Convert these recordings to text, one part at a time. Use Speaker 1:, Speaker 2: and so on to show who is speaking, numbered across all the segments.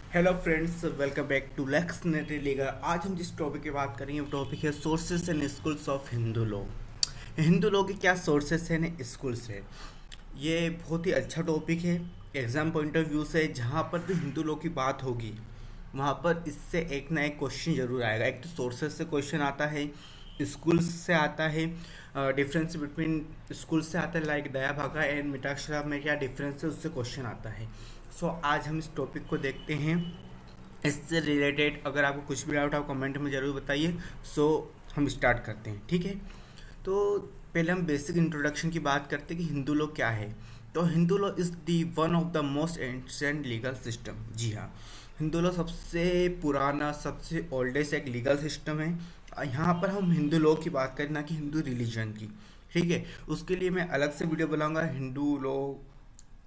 Speaker 1: Hello friends, welcome back to लेक्स नेटरी लीगा। आज हम जिस टॉपिक की बात करेंगे वो टॉपिक है sources and schools of Hindu law. Hindu law के क्या सोर्सेस हैं एंड स्कूल्स है। ये बहुत ही अच्छा टॉपिक है एग्ज़ाम पॉइंट ऑफ व्यू से। जहाँ पर भी हिंदू लॉ की बात होगी वहाँ पर इससे एक ना एक क्वेश्चन जरूर आएगा। एक तो सोर्सेस से क्वेश्चन आता है, स्कूल्स से आता है, डिफरेंस बिटवीन स्कूल से आता है लाइक दया भागा एंड मिताक्षरा में क्या डिफरेंस है उससे क्वेश्चन आता है। सो आज हम इस टॉपिक को देखते हैं। इससे रिलेटेड अगर आपको कुछ भी डाउट आप कमेंट में ज़रूर बताइए। सो हम स्टार्ट करते हैं, ठीक है। तो पहले हम बेसिक इंट्रोडक्शन की बात करते हैं कि हिंदू लॉ क्या है। तो Hindu law is the one of the most ancient legal system. जी हाँ, हिंदू लॉ सबसे पुराना सबसे ओल्डेस्ट एक लीगल सिस्टम है। यहाँ पर हम हिंदू लॉ की बात करें ना कि हिंदू रिलीजन की, ठीक है। उसके लिए मैं अलग से वीडियो बनाऊंगा हिंदू लॉ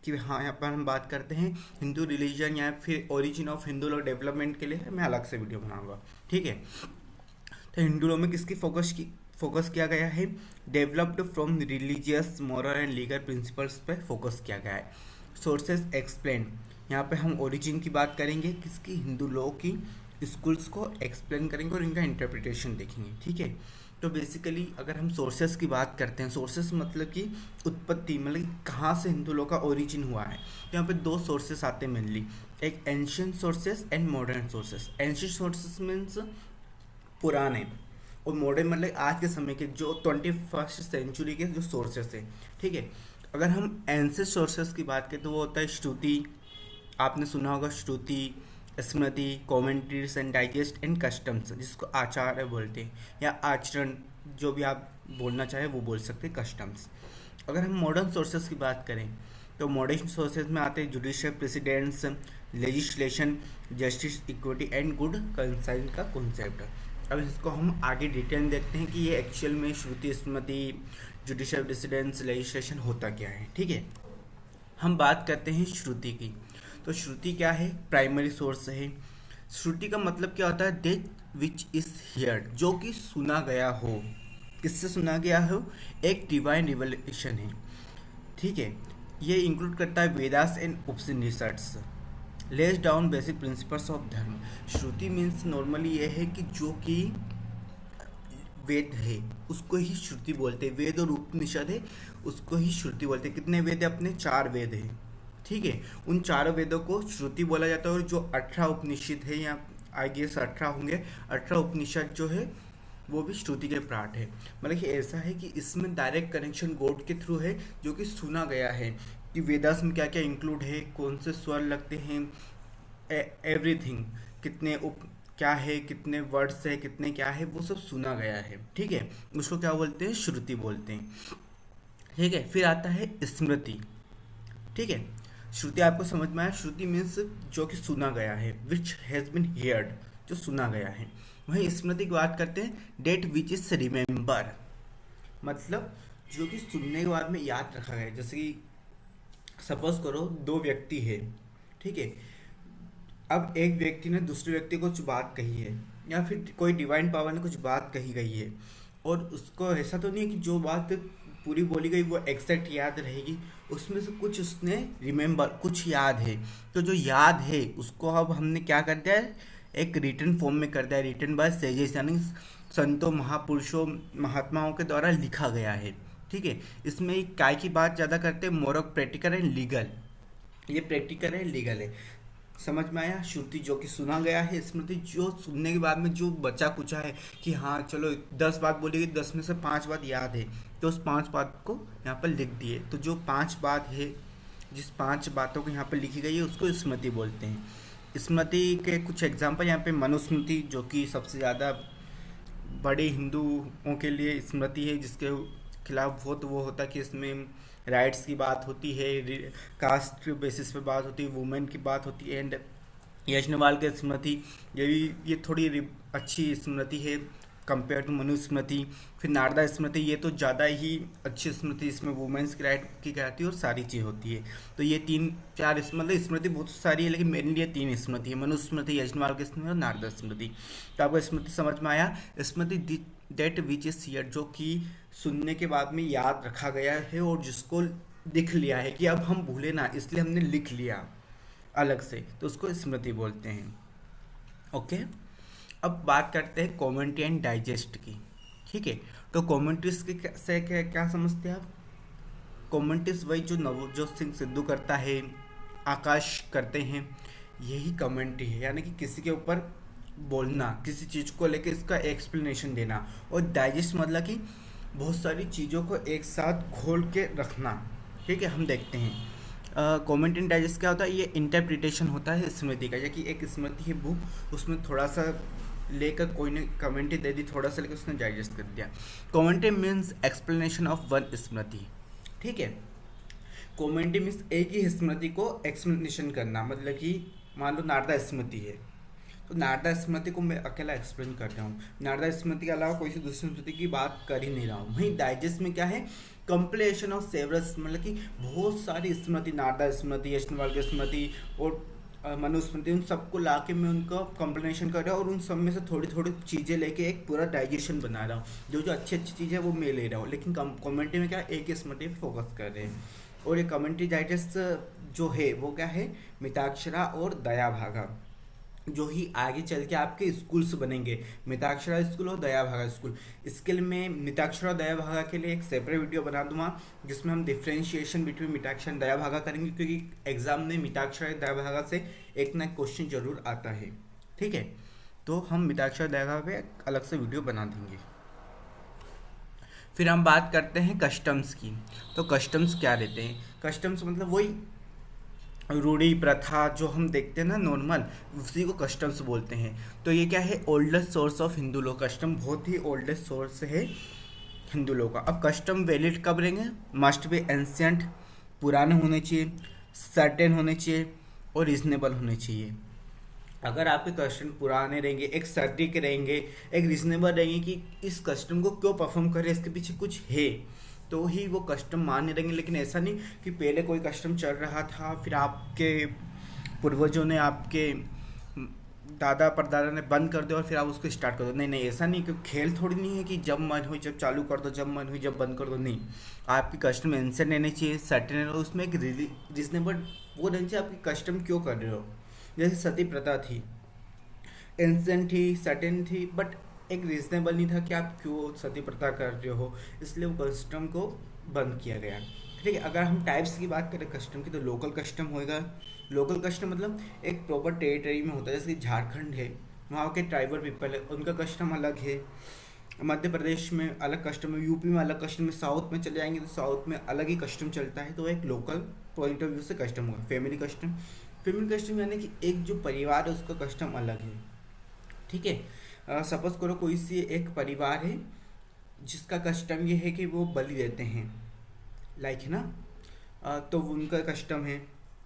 Speaker 1: कि हाँ यहाँ पर हम बात करते हैं हिंदू रिलीजन या फिर origin of Hindu law development के लिए मैं अलग से वीडियो बनाऊंगा, ठीक है। तो हिंदू लॉ में किसकी फोकस किया गया है? Developed from religious moral and legal principles पे फोकस किया गया है। सोर्सेज एक्सप्लेन, यहाँ पे हम ओरिजिन की बात करेंगे किसकी, हिंदू लॉ की। स्कूल्स को एक्सप्लेन करेंगे और इनका इंटरप्रिटेशन देखेंगे, ठीक है। तो बेसिकली अगर हम सोर्सेस की बात करते हैं, सोर्सेस मतलब कि उत्पत्ति, मतलब कि कहाँ से हिंदू लॉ का ओरिजिन हुआ है। तो यहाँ पे दो सोर्सेस आते हैं मेनली, एक ancient sources and modern sources. Ancient sources means पुराने, और मॉडर्न मतलब आज के समय के जो 21st सेंचुरी के जो सोर्सेस हैं, ठीक है। अगर हम एंशियंट सोर्सेस की बात करें तो वो होता है श्रुति, आपने सुना होगा Shruti, Smriti, commentaries and digest and customs जिसको आचार्य बोलते हैं, या आचरण, जो भी आप बोलना चाहे वो बोल सकते हैं, कस्टम्स। अगर हम मॉडर्न सोर्सेज की बात करें तो मॉडर्न सोर्सेज में आते हैं judicial precedents, legislation, justice, equity and good conscience का कॉन्सेप्ट। अब इसको हम आगे डिटेल में देखते हैं कि ये एक्चुअल में श्रुति, स्मृति, जुडिशियल प्रेसिडेंट्स, लेजिस्लेशन होता क्या है, ठीक है। हम बात करते हैं श्रुति की। तो श्रुति क्या है? प्राइमरी सोर्स है। श्रुति का मतलब क्या होता है? दैट विच इज हियर्ड, जो कि सुना गया हो। किससे सुना गया हो? एक डिवाइन रिवलेशन है, ठीक है। ये इंक्लूड करता है Vedas and Upanishads, less down basic principles of धर्म। श्रुति मीन्स नॉर्मली ये है कि जो कि वेद है उसको ही श्रुति बोलते हैं। वेद और उपनिषद है उसको ही श्रुति बोलते हैं। कितने वेद है? अपने 4 वेद हैं, ठीक है। उन चारों वेदों को श्रुति बोला जाता है। और जो 18 उपनिषद है, या आई गेस 18 होंगे, 18 उपनिषद जो है वो भी श्रुति के पार्ट है। मतलब कि ऐसा है कि इसमें डायरेक्ट कनेक्शन गॉड के थ्रू है, जो कि सुना गया है कि वेदास में क्या क्या इंक्लूड है, कौन से स्वर लगते हैं, एवरीथिंग, कितने उप क्या है, कितने वर्ड्स है, कितने क्या है, वो सब सुना गया है, ठीक है। उसको क्या बोलते हैं? श्रुति बोलते हैं, ठीक है। फिर आता है स्मृति, ठीक है। श्रुति आपको समझ में आया? श्रुति मीन्स जो कि सुना गया है, विच हैज़ बिन हियर्ड, जो सुना गया है। वहीं स्मृति की बात करते हैं, डेट विच इज रिमेंबर, मतलब जो कि सुनने के बाद में याद रखा गया है। जैसे कि सपोज करो दो व्यक्ति है, ठीक है। अब एक व्यक्ति ने दूसरे व्यक्ति को कुछ बात कही है, या फिर कोई डिवाइन पावर ने कुछ बात कही गई है, और उसको ऐसा तो नहीं है कि जो बात पूरी बोली गई वो एग्जैक्ट याद रहेगी। उसमें से कुछ उसने रिमेंबर, कुछ याद है। तो जो याद है उसको अब हमने क्या कर दिया है? एक रिटन फॉर्म में कर दिया है। रिटन बाय सेजेस, यानी संतों, महापुरुषों, महात्माओं के द्वारा लिखा गया है, ठीक है। इसमें काय की बात ज़्यादा करते हैं? Moral, practical and legal. ये प्रैक्टिकल है, लीगल है। समझ में आया? श्रुति जो कि सुना गया है, स्मृति जो सुनने के बाद में जो बचा कुचा है कि हाँ चलो 10 बात बोली गई, 10 में से 5 बात याद है, तो उस 5 बात को यहाँ पर लिख दिए। तो जो 5 बात है, जिस 5 बातों को यहाँ पर लिखी गई है उसको स्मृति बोलते हैं। स्मृति के कुछ एग्जाम्पल यहाँ पे मनुस्मृति, जो कि सबसे ज़्यादा बड़े हिंदुओं के लिए स्मृति है, जिसके खिलाफ वो होता है कि इसमें राइट्स की बात होती है, कास्ट बेसिस पे बात होती है, वुमेन की बात होती है। एंड यज्ञवाल की स्मृति, ये थोड़ी अच्छी स्मृति है कंपेयर टू मनुस्मृति। फिर नारदा स्मृति, ये तो ज़्यादा ही अच्छी स्मृति, इसमें वुमेन्स की राइट की कहती है और सारी चीज़ होती है। तो ये 3-4 मतलब स्मृति बहुत सारी है, लेकिन मेनली ये 3 स्मृति है, मनुस्मृति, यज्ञवाल की स्मृति और नारदा स्मृति। तो आपको स्मृति समझ में आया? स्मृति डेट विच इज हियर, जो कि सुनने के बाद में याद रखा गया है और जिसको लिख लिया है कि अब हम भूले ना, इसलिए हमने लिख लिया, अलग से, तो उसको स्मृति बोलते हैं। ओके, अब बात करते हैं कमेंट्री एंड डाइजेस्ट की। ठीक है, तो कमेंट्रीज की से क्या समझते हैं आप? कमेंट्रीज वही जो नवजोत सिंह सिद्धू करता है, आकाश करते हैं, यही कमेंट्री है, यानी कि किसी के ऊपर बोलना, किसी चीज़ को लेकर इसका एक्सप्लेनेशन देना। और डाइजेस्ट मतलब कि बहुत सारी चीज़ों को एक साथ घोल के रखना। ठीक है, हम देखते हैं कमेंट एंड डाइजेस्ट क्या होता है। ये इंटरप्रिटेशन होता है स्मृति का, या कि एक स्मृति है बुक, उसमें थोड़ा सा लेकर कोई ने कमेंट्री दे दी, थोड़ा सा लेकर उसने डाइजेस्ट कर दिया। Commentary means explanation of one Smriti. ठीक है, कमेंट्री मीन्स एक ही स्मृति को एक्सप्लेनेशन करना, मतलब कि मान लो नारदा स्मृति है, तो नारदा स्मृति को मैं अकेला एक्सप्लेन कर रहा हूँ, नारदा स्मृति के अलावा कोई सी दूसरी स्मृति की बात कर ही नहीं रहा हूँ। वहीं डाइजेस्ट में क्या है, कंप्लेशन ऑफ सेवरल, मतलब कि बहुत सारी स्मृति, नारदा स्मृति, यशनवाल की स्मृति और मनुस्मृति, उन सबको ला के मैं उनका कंप्लेनेशन कर रहा हूँ और उन सब में से थोड़ी थोड़ी चीज़ें लेके एक पूरा डाइजेशन बना रहा हूँ। जो जो अच्छी अच्छी चीज़ें वो मैं ले रहा हूँ, लेकिन कमेंट्री में क्या एक ही स्मृति पे फोकस कर रहे हैं। और ये कमेंट्री डाइजेस्ट जो है वो क्या है, मिताक्षरा और दयाभागा, जो ही आगे चल के आपके स्कूल्स बनेंगे, मिताक्षरा स्कूल और दयाभागा स्कूल। इसके लिए मैं मिताक्षरा और दयाभागा के लिए एक सेपरेट वीडियो बना दूंगा, जिसमें हम differentiation between Mitakshara and Dayabhaga करेंगे, क्योंकि एग्जाम में मिताक्षरा और दयाभागा से एक ना एक क्वेश्चन जरूर आता है। ठीक है, तो हम मिताक्षरा और दयाभागा पे अलग से वीडियो बना देंगे। फिर हम बात करते हैं कस्टम्स की। तो कस्टम्स क्या रहते हैं? कस्टम्स मतलब वही रूढ़ी प्रथा जो हम देखते हैं ना नॉर्मल, उसी को कस्टम्स बोलते हैं। तो ये क्या है, oldest source of Hindu law. Custom बहुत ही ओल्डेस्ट सोर्स है हिंदू लॉ का। अब कस्टम वैलिड कब रहेंगे? मस्ट बी एंशियंट, पुराने होने चाहिए, सर्टेन होने चाहिए और रीजनेबल होने चाहिए। अगर आपके कस्टम पुराने रहेंगे, एक सटीक रहेंगे, एक रीजनेबल रहेंगे कि इस कस्टम को क्यों परफॉर्म करें, इसके पीछे कुछ है, तो ही वो कस्टम मान्य रहेंगे। लेकिन ऐसा नहीं कि पहले कोई कस्टम चल रहा था, फिर आपके पूर्वजों ने, आपके दादा परदादा ने बंद कर दिया और फिर आप उसको स्टार्ट कर दो। नहीं नहीं, ऐसा नहीं, क्योंकि खेल थोड़ी नहीं है कि जब मन हो जब चालू कर दो, जब मन हो जब बंद कर दो। नहीं, आपकी कस्टम एंसर रहने चाहिए, सर्टेन, उसमें एक रीजनेबल वो रहना चाहिए आपकी कस्टम क्यों कर रहे हो। जैसे सती प्रथा थी, एंसेंट थी, सर्टेन थी, बट एक रीजनेबल नहीं था कि आप क्यों सती प्रथा कर रहे हो, इसलिए वो कस्टम को बंद किया गया। ठीक है, अगर हम टाइप्स की बात करें कस्टम की, तो लोकल कस्टम होएगा। लोकल कस्टम मतलब एक प्रॉपर टेरिटरी में होता है, जैसे झारखंड है, वहाँ के ट्राइबल पीपल है, उनका कस्टम अलग है। मध्य प्रदेश में अलग कस्टम है, यूपी में अलग कस्टम है, साउथ में चले जाएंगे तो साउथ में अलग ही कस्टम चलता है। तो एक लोकल पॉइंट ऑफ व्यू से कस्टम होगा। फैमिली कस्टम, फैमिली कस्टम यानी कि एक जो परिवार है उसका कस्टम अलग है। ठीक है, सपोज करो कोई सी एक परिवार है जिसका कस्टम ये है कि वो बलि देते हैं, लाइक है ना, तो उनका कस्टम है।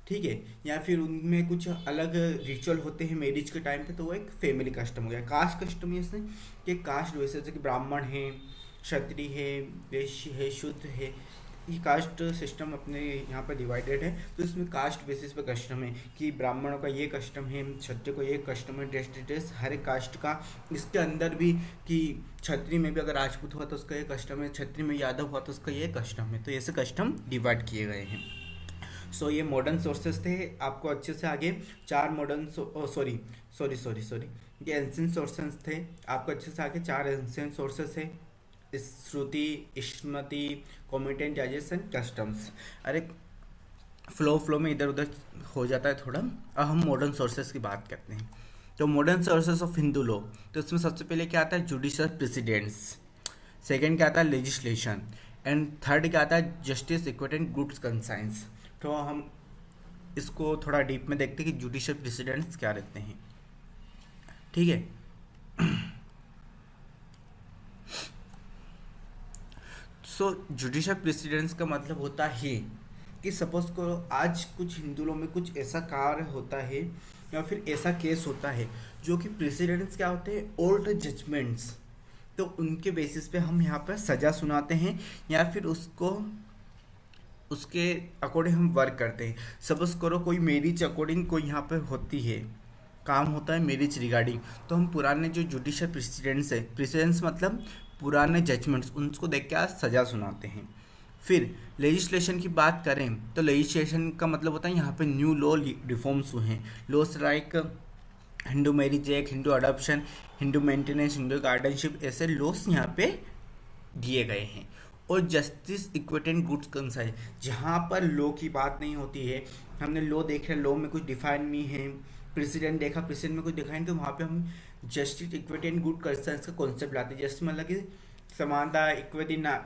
Speaker 1: ठीक है, या फिर उनमें कुछ अलग रिचुअल होते हैं मैरिज के टाइम पे, तो वो एक फैमिली कस्टम हो गया। कास्ट कस्टम जैसे कि कास्ट वैसे जैसे कि ब्राह्मण है, क्षत्रिय है, वैश्य है, शूद्र है, ये कास्ट सिस्टम अपने यहाँ पर डिवाइडेड है। तो इसमें कास्ट बेसिस पे कस्टम है कि ब्राह्मणों का ये कस्टम है, क्षत्रिय को ये कस्टम है, ड्रेस डिटेल्स हर एक कास्ट का। इसके अंदर भी कि क्षत्रिय में भी अगर राजपूत हुआ तो उसका ये कस्टम है, क्षत्रिय में यादव हुआ तो उसका ये कस्टम है। तो ऐसे कस्टम डिवाइड किए गए हैं। सो ये मॉडर्न सोर्सेस थे। आपको अच्छे से आगे चार मॉडर्न सॉरी ये एंशिएंट सोर्सेस थे। आपको अच्छे से आगे चार एंशिएंट सोर्सेस है, Shruti, Smriti, comment and digest and customs. अरे फ्लो में इधर उधर हो जाता है थोड़ा। अब हम मॉडर्न सोर्सेस की बात करते हैं। तो modern sources of Hindu law, तो इसमें सबसे पहले क्या आता है, जुडिशियल प्रेसिडेंट्स। सेकंड क्या आता है, लेजिस्लेशन। एंड थर्ड क्या आता है, justice, equity and goods conscience. तो हम इसको थोड़ा डीप में देखते हैं कि जुडिशियल प्रेसिडेंट्स क्या रहते हैं। ठीक है, सो जुडिशियल प्रेसिडेंट्स का मतलब होता है कि सपोज करो आज कुछ हिंदू लोग में कुछ ऐसा कार्य होता है या फिर ऐसा केस होता है जो कि प्रेसिडेंट्स क्या होते हैं, ओल्ड जजमेंट्स। तो उनके बेसिस पे हम यहाँ पर सज़ा सुनाते हैं या फिर उसको उसके अकॉर्डिंग हम वर्क करते हैं। सपोज करो कोई मैरिज अकॉर्डिंग कोई यहाँ पर होती है, काम होता है मैरिज रिगार्डिंग, तो हम पुराने जो जुडिशियल प्रेसिडेंट्स है, प्रेसिडेंट्स मतलब पुराने जजमेंट्स, उनको देख के आज सज़ा सुनाते हैं। फिर लेजिस्लेशन की बात करें तो लेजिस्लेशन का मतलब होता है यहाँ पे न्यू लॉ रिफॉर्म्स हुए हैं। Laws like Hindu marriage act, Hindu adoption, Hindu maintenance, Hindu guardianship, ऐसे लॉस यहाँ पे दिए गए हैं। और justice equity and goods conscience, जहाँ पर लॉ की बात नहीं होती है, हमने लॉ देख रहे, लॉ में कुछ डिफाइन नहीं है, प्रेसिडेंट देखा, प्रेसिडेंट में कुछ डिफाइन, तो वहाँ पे हम justice equity and good concise का कॉन्सेप्ट लाते हैं। जस्ट मतलब कि समानता, इक्विटी ना,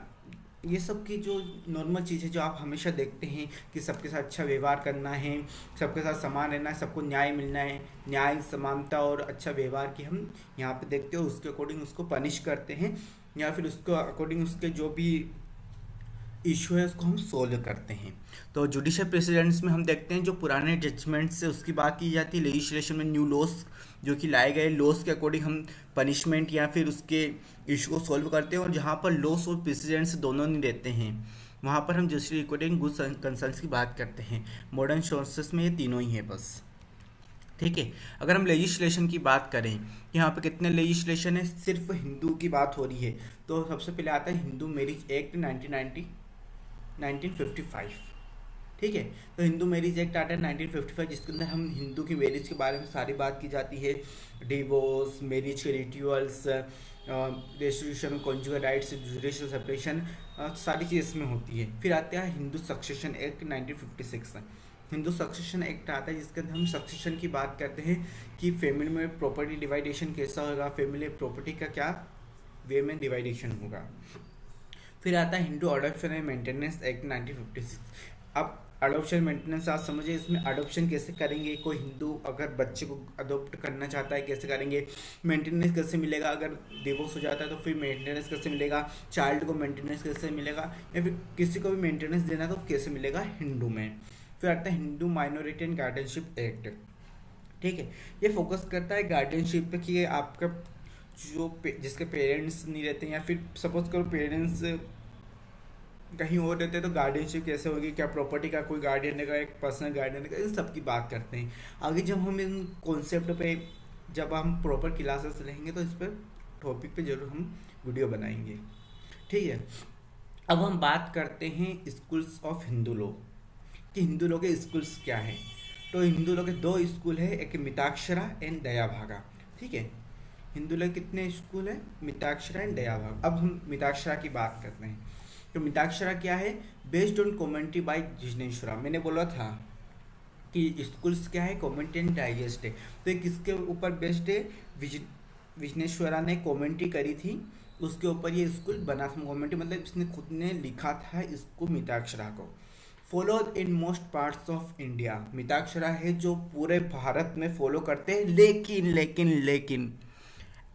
Speaker 1: ये सब की जो नॉर्मल चीज़ें जो आप हमेशा देखते हैं कि सबके साथ अच्छा व्यवहार करना है, सबके साथ समान रहना है, सबको न्याय मिलना है, न्याय, समानता और अच्छा व्यवहार की हम यहाँ पे देखते हैं, उसके अकॉर्डिंग उसको पनिश करते हैं या फिर उसको अकॉर्डिंग उसके जो भी इशू है उसको हम सोल्व करते हैं। तो जुडिशियल प्रेसिडेंट्स में हम देखते हैं जो पुराने जजमेंट से उसकी बात की जाती है। लेजिस्लेशन में न्यू लॉस जो कि लाए गए, लॉस के अकॉर्डिंग हम पनिशमेंट या फिर उसके इशू को सोल्व करते हैं। और जहाँ पर लॉस और प्रेसिडेंट्स दोनों नहीं रहते हैं वहाँ पर हम justice equity and good concerns की बात करते हैं। मॉडर्न सोर्सेस में ये तीनों ही है बस, ठीक है। अगर हम लेजिस्लेशन की बात करें, यहाँ पे कितने लेजिस्लेशन है, सिर्फ हिंदू की बात हो रही है तो सबसे पहले आता है हिंदू मैरिज एक्ट 1955, ठीक है। तो हिंदू मैरिज एक्ट आता है 1955, जिसके अंदर हम हिंदू की मैरिज के बारे में सारी बात की जाती है। डिवोर्स, मैरिज के rituals, restitution, conjugal rights, judicial separation, सारी चीज़ इसमें होती है। फिर आता है Hindu succession act 1956। Hindu succession act आता है जिसके अंदर हम सक्सेशन की बात करते हैं कि फैमिली में प्रॉपर्टी डिवाइडेशन कैसा होगा, फैमिली प्रॉपर्टी का क्या वे में डिवाइडेशन होगा। फिर आता है Hindu adoption and maintenance act 1956। अब अडॉप्शन मेंटेनेंस आप समझिए, इसमें अडॉप्शन कैसे करेंगे, कोई हिंदू अगर बच्चे को अडॉप्ट करना चाहता है कैसे करेंगे, मेंटेनेंस कैसे मिलेगा, अगर डिवोर्स हो जाता है तो फिर मेंटेनेंस कैसे मिलेगा, चाइल्ड को मेंटेनेंस कैसे मिलेगा, या फिर किसी को भी मेंटेनेंस देना तो कैसे मिलेगा हिंदू में। फिर आता है Hindu minority and guardianship act, ठीक है। ये फोकस करता है गार्डियनशिप पे कि आपका जो जिसके पेरेंट्स नहीं रहते या फिर सपोज करो पेरेंट्स कहीं और रहते हैं तो गार्डियनशिप कैसे होगी, क्या प्रॉपर्टी का कोई गार्डियन रहेगा, एक पर्सनल गार्डियन रहेगा, इन सब की बात करते हैं। आगे जब हम इन कॉन्सेप्ट पे जब हम प्रॉपर क्लासेस लेंगे तो इस पर टॉपिक पे जरूर हम वीडियो बनाएंगे, ठीक है। अब हम बात करते हैं स्कूल्स ऑफ हिंदू लॉ कि हिंदू लोग के स्कूल्स क्या हैं। तो हिंदू लोग के दो स्कूल है, एक मिताक्षरा एंड दया भागा, ठीक है। हिंदू लोग कितने स्कूल है, मिताक्षरा एंड दया भागा। अब हम मिताक्षरा की बात करते हैं। तो मिताक्षरा क्या है, बेस्ड ऑन कॉमेंट्री बाय जिग्नेश्वरा। मैंने बोला था कि स्कूल्स क्या है, कॉमेंट्री एंड डाइजेस्ट है, तो ये किसके ऊपर बेस्ड है, विजनेश्वरा ने कॉमेंट्री करी थी उसके ऊपर ये स्कूल बना था। कॉमेंट्री मतलब इसने खुद ने लिखा था इसको मिताक्षरा को। Followed in most parts of India, Mitakshara है जो पूरे भारत में फॉलो करते हैं, लेकिन लेकिन लेकिन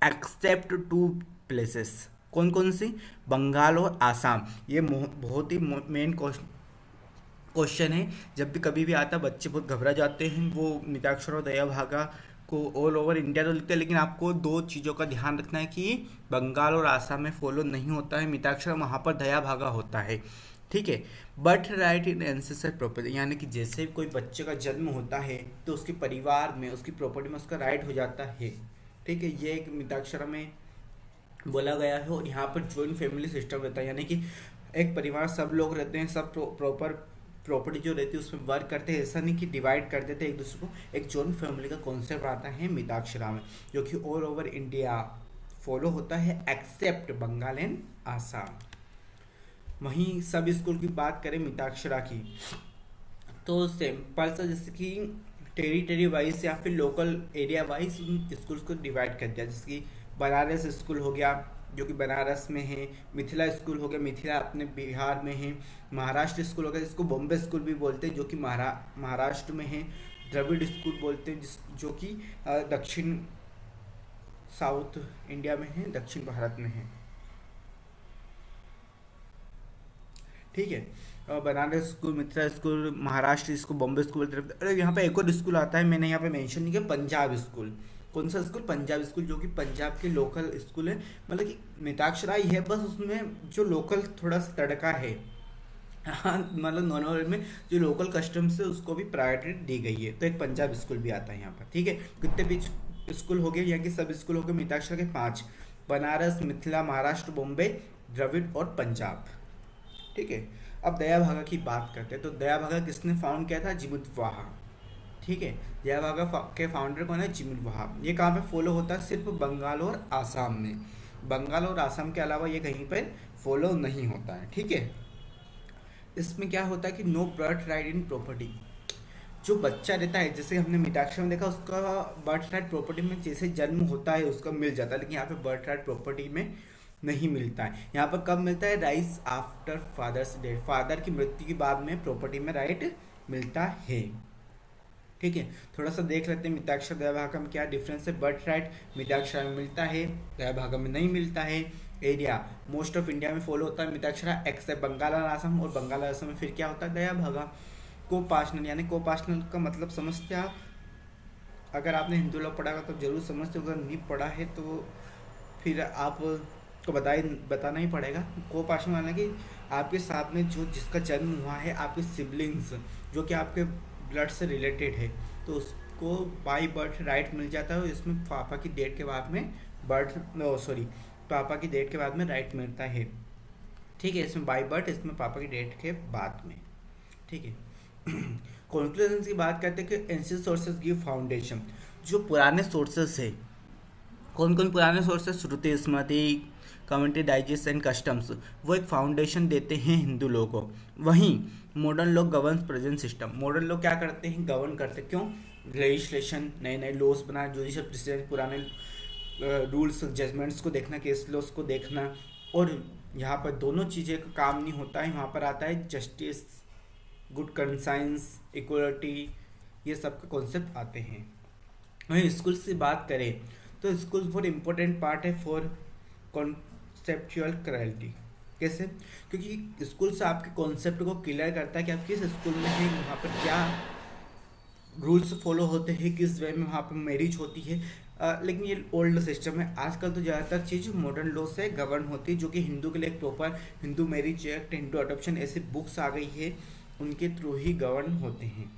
Speaker 1: एक्सेप्ट 2 प्लेसेस, कौन कौन सी, बंगाल और आसाम। ये बहुत ही मेन क्वेश्चन है, जब भी कभी भी आता बच्चे बहुत घबरा जाते हैं। वो मिताक्षरा और दया भागा को ऑल ओवर इंडिया तो लिखते हैं, लेकिन आपको 2 चीज़ों का ध्यान रखना है कि बंगाल और आसाम में फॉलो नहीं होता है मिताक्षरा, वहाँ पर दया भागा होता है, ठीक है। बर्थ राइट इन एंसेस्टर प्रॉपर्टी, यानी कि जैसे कोई बच्चे का जन्म होता है तो उसके परिवार में उसकी प्रॉपर्टी में उसका राइट हो जाता है, ठीक है। ये एक मिताक्षरा में बोला गया है। और यहाँ पर जॉइंट फैमिली सिस्टम रहता है, यानी कि एक परिवार सब लोग रहते हैं, सब प्रॉपर प्रॉपर्टी जो रहती है उसमें वर्क करते हैं, ऐसा नहीं कि डिवाइड कर देते एक दूसरे को। एक जॉइंट फैमिली का कॉन्सेप्ट आता है मिताक्षरा में, जो कि ऑल ओवर इंडिया फॉलो होता है एक्सेप्ट बंगाल एंड आसाम। वहीं सब स्कूल की बात करें मिताक्षरा की तो सिंपल सा, जैसे कि टेरिटरी वाइज या फिर लोकल एरिया वाइज उन स्कूल्स को डिवाइड कर दिया। जैसे कि बनारस स्कूल हो गया जो कि बनारस में है, मिथिला स्कूल हो गया, मिथिला अपने बिहार में है, महाराष्ट्र स्कूल हो गया जिसको बॉम्बे स्कूल भी बोलते हैं जो कि महाराष्ट्र में है, द्रविड़ स्कूल बोलते हैं जो कि दक्षिण साउथ इंडिया में है, दक्षिण भारत में है, ठीक है। Banaras school, Mithila school, Maharashtra school, Bombay school. अरे यहाँ पे एक और स्कूल आता है, मैंने यहाँ पे मेंशन नहीं किया, पंजाब स्कूल। कौन सा स्कूल, पंजाब स्कूल, जो कि पंजाब के लोकल स्कूल है। मतलब कि मिताक्षरा ही है, बस उसमें जो लोकल थोड़ा सा तड़का है, हाँ, मतलब नॉर्मल में जो लोकल कस्टम्स है उसको भी प्रायोरिटी दी गई है। तो एक पंजाब स्कूल भी आता है यहाँ पर, ठीक है। कितने भी स्कूल हो गए, यहाँ के सब स्कूल हो गए मिताक्षरा के 5, बनारस, मिथिला, महाराष्ट्र, बॉम्बे, द्रविड़ और पंजाब, ठीक है। अब दया भागा की बात करते हैं। तो दया भागा किसने फाउंड किया था? जिमुत वाहा। ठीक है, दया भागा के फाउंडर कौन है? जिमुत वाहा। ये कहाँ पे फॉलो होता है? सिर्फ बंगाल और आसाम में। बंगाल और आसाम के अलावा ये कहीं पर फॉलो नहीं होता है। ठीक है, इसमें क्या होता है कि no birth right in property. जो बच्चा रहता है, जैसे हमने मिताक्षर में देखा, उसका बर्थ राइट प्रॉपर्टी में जैसे जन्म होता है उसका मिल जाता है, लेकिन यहाँ पे बर्थ राइट प्रॉपर्टी में नहीं मिलता है। यहाँ पर कब मिलता है? Rights after father's death. Father की मृत्यु के बाद में प्रॉपर्टी में राइट मिलता है। ठीक है, थोड़ा सा देख लेते हैं मिताक्षर दया भागा में क्या डिफरेंस है। बर्थ राइट मिताक्षरा में मिलता है, दया भागा में नहीं मिलता है। एरिया मोस्ट ऑफ इंडिया में फॉलो होता है मिताक्षरा एक्सेप्ट बंगाल और असम, और बंगाल और असम में फिर क्या होता है? दया भागा। कोपाशनल, यानी कोपाशनल का मतलब समझते हैं आप? अगर आपने हिंदू लॉ पढ़ा होगा तो जरूर समझते हो, अगर नहीं पढ़ा है तो फिर आप को बताना ही पड़ेगा। कोपाशनल वाला कि आपके साथ में जो जिसका जन्म हुआ है, आपके सिबलिंग्स जो कि आपके ब्लड से रिलेटेड है, तो उसको बाई बर्थ राइट मिल जाता है। इसमें पापा की डेट के बाद में पापा की डेट के बाद में राइट मिलता है। ठीक है, इसमें बाई बर्थ, इसमें पापा की डेट के बाद में। ठीक है, कंक्लूजन की बात करते हैं कि एंशियंट सोर्सेज गिव फाउंडेशन। जो पुराने सोर्सेज है, कौन कौन पुराने sources? Shruti, Smriti, commentary, digest and customs, वो एक फाउंडेशन देते हैं हिंदू लोगों को। वहीं modern law govern present system. Modern law क्या करते हैं? गवर्न करते हैं। क्यों? लेजिस्लेशन, नए नए लॉज बना, जुडिशियल प्रेसिडेंट, पुराने रूल्स जजमेंट्स को देखना, केस लॉस को देखना। और यहाँ पर दोनों चीज़ें का काम नहीं होता है, वहाँ पर आता है जस्टिस, गुड कंसाइंस, इक्वलिटी, ये सब के कॉन्सेप्ट आते हैं। वहीं स्कूल से बात करें तो स्कूल बहुत इंपॉर्टेंट पार्ट है फॉर कॉन्सेप्चुअल क्लैरिटी। कैसे? क्योंकि स्कूल से आपके कॉन्सेप्ट को क्लियर करता है कि आप किस स्कूल में हैं, वहाँ पर क्या रूल्स फॉलो होते हैं, किस वे में वहाँ पर मैरिज होती है। लेकिन ये ओल्ड सिस्टम है। आजकल तो ज़्यादातर चीज़ मॉडर्न लॉ से गवर्न होती है, जो कि हिंदू के लिए एक proper Hindu marriage act, Hindu adoption ऐसी बुक्स आ गई है, उनके थ्रू ही गवर्न होते हैं।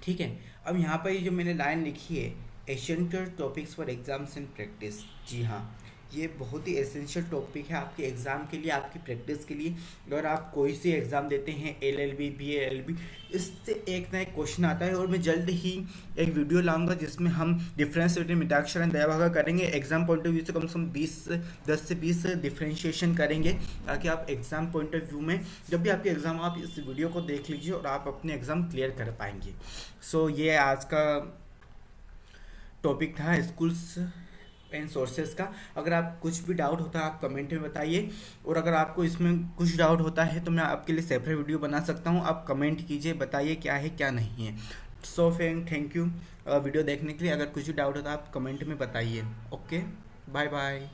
Speaker 1: ठीक है, अब यहाँ पर ये जो मैंने लाइन लिखी है, essential topics for exams and practice. जी हाँ, ये बहुत ही एसेंशियल टॉपिक है आपके एग्ज़ाम के लिए, आपकी प्रैक्टिस के लिए। अगर आप कोई सी एग्ज़ाम देते हैं, LLB, BA, LLB, इससे एक ना एक क्वेश्चन आता है। और मैं जल्द ही एक वीडियो लाऊंगा जिसमें हम डिफरेंस बिटवीन मिताक्षर एंड दया भागा करेंगे। एग्जाम पॉइंट ऑफ व्यू से कम से कम 10 से 20 डिफ्रेंशिएशन करेंगे, ताकि आप एग्ज़ाम पॉइंट ऑफ व्यू में जब भी आपके एग्ज़ाम, आप इस वीडियो को देख लीजिए और आप अपने एग्ज़ाम क्लियर कर पाएंगे। सो ये आज का टॉपिक था स्कूल्स एंड सोर्सेज का। अगर आप कुछ भी डाउट होता है आप कमेंट में बताइए, और अगर आपको इसमें कुछ डाउट होता है तो मैं आपके लिए सेपरेट वीडियो बना सकता हूँ। आप कमेंट कीजिए, बताइए क्या है क्या नहीं है। So friend, thank you video देखने के लिए। अगर कुछ भी डाउट होता है आप कमेंट में बताइए। Okay, bye bye.